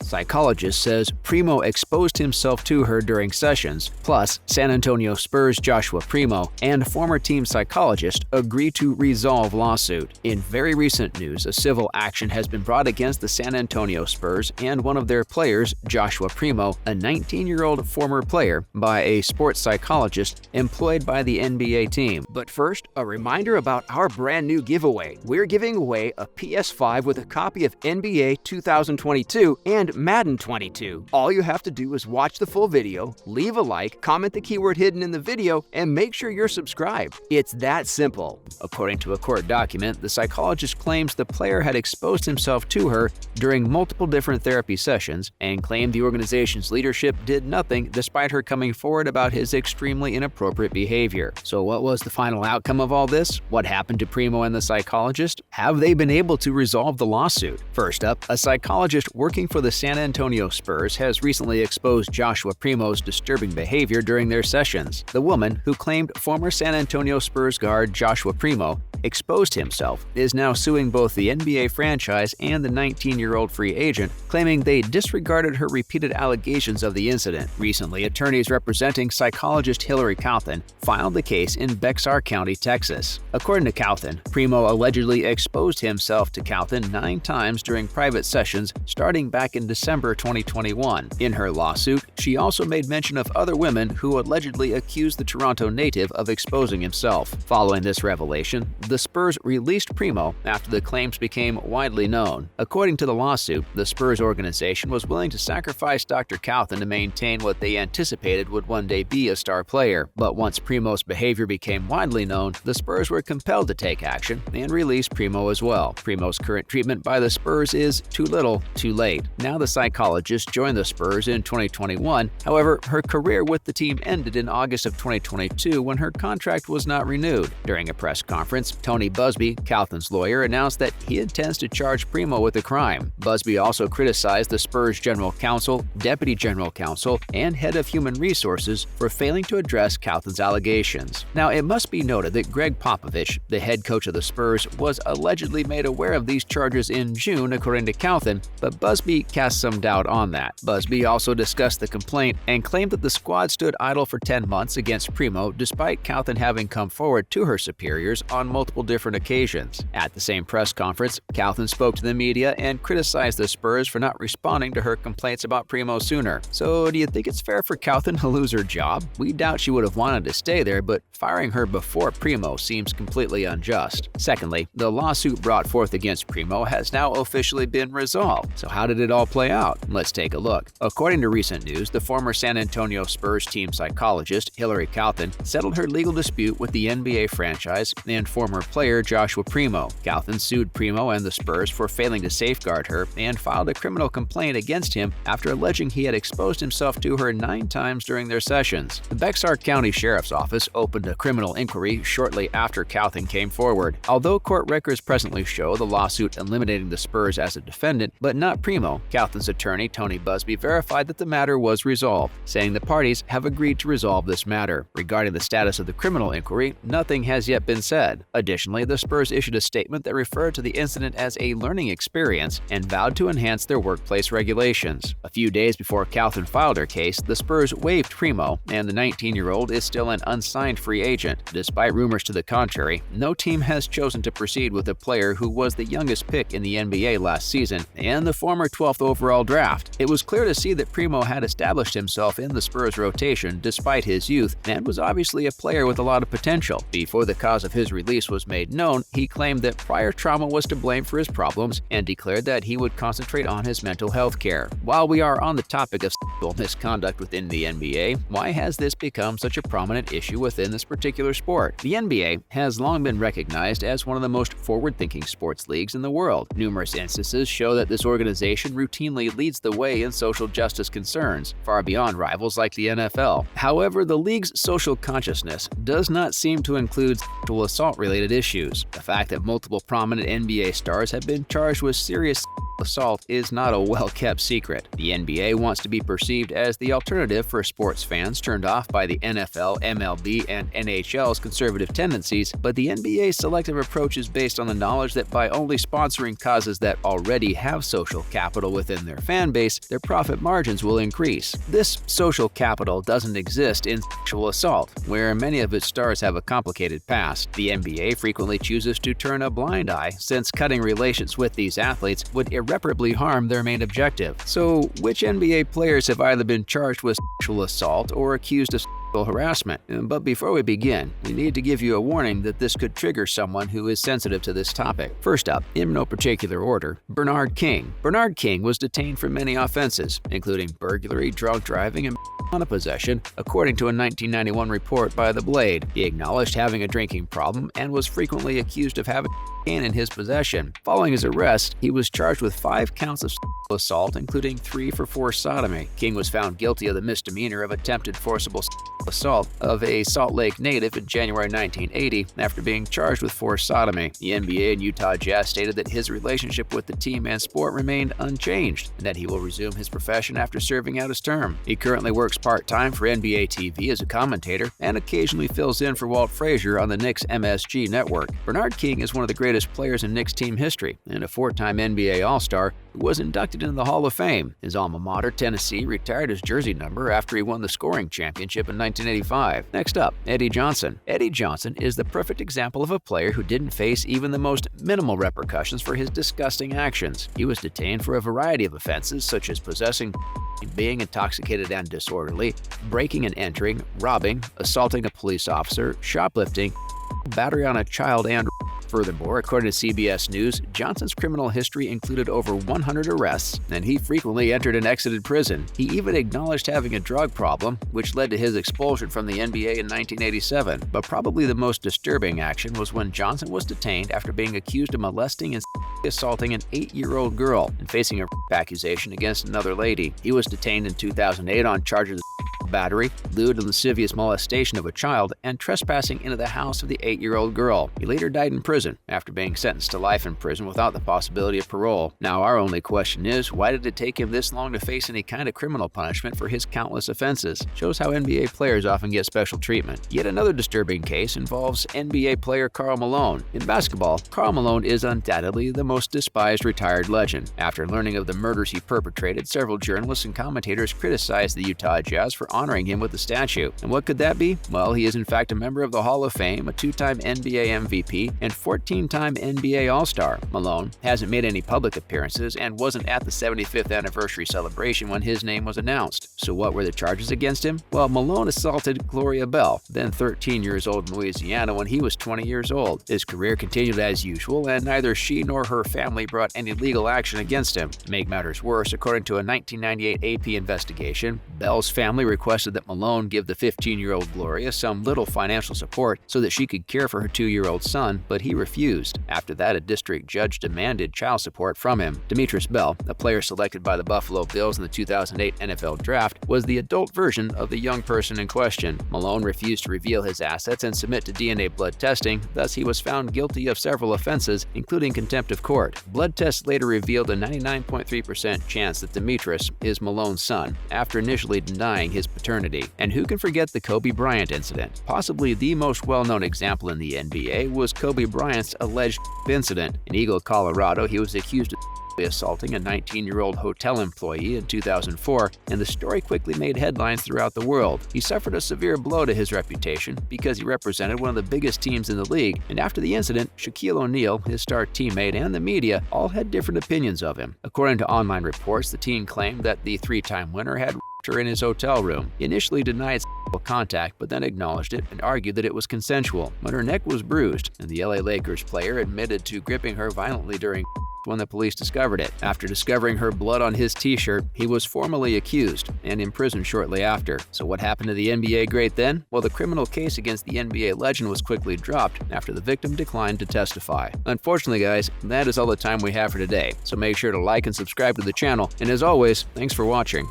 Psychologist says Primo exposed himself to her during sessions, plus San Antonio Spurs Joshua Primo and former team psychologist agree to resolve lawsuit. In very recent news, a civil action has been brought against the San Antonio Spurs and one of their players, Joshua Primo, a 19-year-old former player, by a sports psychologist employed by the NBA team. But first, a reminder about our brand new giveaway. We're giving away a PS5 with a copy of NBA 2022 and Madden 22. All you have to do is watch the full video, leave a like, comment the keyword hidden in the video, and make sure you're subscribed. It's that simple. According to a court document, the psychologist claims the player had exposed himself to her during multiple different therapy sessions and claimed the organization's leadership did nothing despite her coming forward about his extremely inappropriate behavior. So what was the final outcome of all this? What happened to Primo and the psychologist? Have they been able to resolve the lawsuit? First up, a psychologist working for the San Antonio Spurs has recently exposed Joshua Primo's disturbing behavior during their sessions. The woman, who claimed former San Antonio Spurs guard Joshua Primo exposed himself, is now suing both the NBA franchise and the 19-year-old free agent, claiming they disregarded her repeated allegations of the incident. Recently, attorneys representing psychologist Hillary Cauthen filed the case in Bexar County, Texas. According to Cauthen, Primo allegedly exposed himself to Cauthen 9 times during private sessions starting back in December 2021. In her lawsuit, she also made mention of other women who allegedly accused the Toronto native of exposing himself. Following this revelation, the Spurs released Primo after the claims became widely known. According to the lawsuit, the Spurs organization was willing to sacrifice Dr. Cauthen to maintain what they anticipated would one day be a star player. But once Primo's behavior became widely known, the Spurs were compelled to take action and release Primo as well. Primo's current treatment by the Spurs is too little, too late. Now the psychologist joined the Spurs in 2021. However, her career with the team ended in August of 2022 when her contract was not renewed. During a press conference, Tony Busby, Cauthen's lawyer, announced that he intends to charge Primo with a crime. Busby also criticized the Spurs general counsel, deputy general counsel, and head of human resources for failing to address Cauthen's allegations. Now, it must be noted that Greg Popovich, the head coach of the Spurs, was allegedly made aware of these charges in June, according to Cauthen, but Busby cast some doubt on that. Busby also discussed the complaint and claimed that the squad stood idle for 10 months against Primo despite Cauthen having come forward to her superiors on multiple different occasions. At the same press conference, Cauthen spoke to the media and criticized the Spurs for not responding to her complaints about Primo sooner. So, do you think it's fair for Cauthen to lose her job? We doubt she would have wanted to stay there, but firing her before Primo seems completely unjust. Secondly, the lawsuit brought forth against Primo has now officially been resolved. So how did it all play out? Let's take a look. According to recent news, the former San Antonio Spurs team psychologist Hillary Cauthen settled her legal dispute with the NBA franchise and former player Joshua Primo. Cauthen sued Primo and the Spurs for failing to safeguard her and filed a criminal complaint against him after alleging he had exposed himself to her 9 times during their sessions. The Bexar County Sheriff's Office opened a criminal inquiry shortly after Cauthen came forward. Although court records presently show the lawsuit eliminating the Spurs as a defendant, but not Primo, Cauthen's attorney Tony Busby verified that the matter was resolved, saying the parties have agreed to resolve this matter. Regarding the status of the criminal inquiry, nothing has yet been said. Additionally, the Spurs issued a statement that referred to the incident as a learning experience and vowed to enhance their workplace regulations. A few days before Cauthen filed her case, the Spurs waived Primo, and the 19-year-old is still an unsigned free agent. Despite rumors to the contrary, no team has chosen to proceed with a player who was the youngest pick in the NBA last season and the former 12th overall draft. It was clear to see that Primo had established himself in the Spurs rotation despite his youth and was obviously a player with a lot of potential. Before the cause of his release was made known, he claimed that prior trauma was to blame for his problems and declared that he would concentrate on his mental health care. While we are on the topic of sexual misconduct within the NBA, why has this become such a prominent issue within this particular sport? The NBA has long been recognized as one of the most forward-thinking sports leagues in the world. Numerous instances show that this organization routinely leads the way in social justice concerns, far beyond rivals like the NFL. However, the league's social consciousness does not seem to include sexual assault-related issues. The fact that multiple prominent NBA stars have been charged with serious assault is not a well-kept secret. The NBA wants to be perceived as the alternative for sports fans turned off by the NFL, MLB, and NHL's conservative tendencies, but the NBA's selective approach is based on the knowledge that by only sponsoring causes that already have social capital within their fan base, their profit margins will increase. This social capital doesn't exist in sexual assault, where many of its stars have a complicated past. The NBA frequently chooses to turn a blind eye, since cutting relations with these athletes would irreparably harm their main objective. So, which NBA players have either been charged with sexual assault or accused of sexual harassment? But before we begin, we need to give you a warning that this could trigger someone who is sensitive to this topic. First up, in no particular order, Bernard King. Bernard King was detained for many offenses, including burglary, drunk driving, and marijuana possession, according to a 1991 report by The Blade. He acknowledged having a drinking problem and was frequently accused of having cocaine in his possession. Following his arrest, he was charged with 5 counts of sexual assault, including 3 for forced sodomy. King was found guilty of the misdemeanor of attempted forcible assault of a Salt Lake native in January 1980 after being charged with forced sodomy. The NBA and Utah Jazz stated that his relationship with the team and sport remained unchanged and that he will resume his profession after serving out his term. He currently works part-time for NBA TV as a commentator and occasionally fills in for Walt Frazier on the Knicks MSG network. Bernard King is one of the greatest players in Knicks team history and a 4-time NBA All-Star who was inducted into the Hall of Fame. His alma mater, Tennessee, retired his jersey number after he won the scoring championship in 1985. Next up, Eddie Johnson. Eddie Johnson is the perfect example of a player who didn't face even the most minimal repercussions for his disgusting actions. He was detained for a variety of offenses such as possessing, being intoxicated and disorderly, breaking and entering, robbing, assaulting a police officer, shoplifting, battery on a child, and furthermore, according to CBS News, Johnson's criminal history included over 100 arrests, and he frequently entered and exited prison. He even acknowledged having a drug problem, which led to his expulsion from the NBA in 1987. But probably the most disturbing action was when Johnson was detained after being accused of molesting and assaulting an 8-year-old girl and facing a accusation against another lady. He was detained in 2008 on charges of battery, lewd and lascivious molestation of a child, and trespassing into the house of the 8-year-old girl. He later died in prison after being sentenced to life in prison without the possibility of parole. Now, our only question is, why did it take him this long to face any kind of criminal punishment for his countless offenses? Shows how NBA players often get special treatment. Yet another disturbing case involves NBA player Karl Malone. In basketball, Karl Malone is undoubtedly the most despised retired legend. After learning of the murders he perpetrated, several journalists and commentators criticized the Utah Jazz for honoring him with a statue. And what could that be? Well, he is in fact a member of the Hall of Fame, a 2-time NBA MVP, and 14-time NBA All-Star. Malone hasn't made any public appearances and wasn't at the 75th anniversary celebration when his name was announced. So what were the charges against him? Well, Malone assaulted Gloria Bell, then 13 years old in Louisiana, when he was 20 years old. His career continued as usual, and neither she nor her family brought any legal action against him. To make matters worse, according to a 1998 AP investigation, Bell's family requested that Malone give the 15-year-old Gloria some little financial support so that she could care for her 2-year-old son, but he refused. After that, a district judge demanded child support from him. Demetrius Bell, a player selected by the Buffalo Bills in the 2008 NFL Draft, was the adult version of the young person in question. Malone refused to reveal his assets and submit to DNA blood testing, thus he was found guilty of several offenses, including contempt of court. Blood tests later revealed a 99.3% chance that Demetrius is Malone's son, after initially denying his paternity. And who can forget the Kobe Bryant incident? Possibly the most well-known example in the NBA was Kobe Bryant's alleged incident. In Eagle, Colorado, he was accused of assaulting a 19-year-old hotel employee in 2004, and the story quickly made headlines throughout the world. He suffered a severe blow to his reputation because he represented one of the biggest teams in the league, and after the incident, Shaquille O'Neal, his star teammate, and the media all had different opinions of him. According to online reports, the teen claimed that the 3-time winner had her in his hotel room. He initially denied sexual contact, but then acknowledged it and argued that it was consensual. But her neck was bruised, and the LA Lakers player admitted to gripping her violently during when the police discovered it. After discovering her blood on his t-shirt, he was formally accused and imprisoned shortly after. So what happened to the NBA great then? Well, the criminal case against the NBA legend was quickly dropped after the victim declined to testify. Unfortunately, guys, that is all the time we have for today. So make sure to like and subscribe to the channel. And as always, thanks for watching.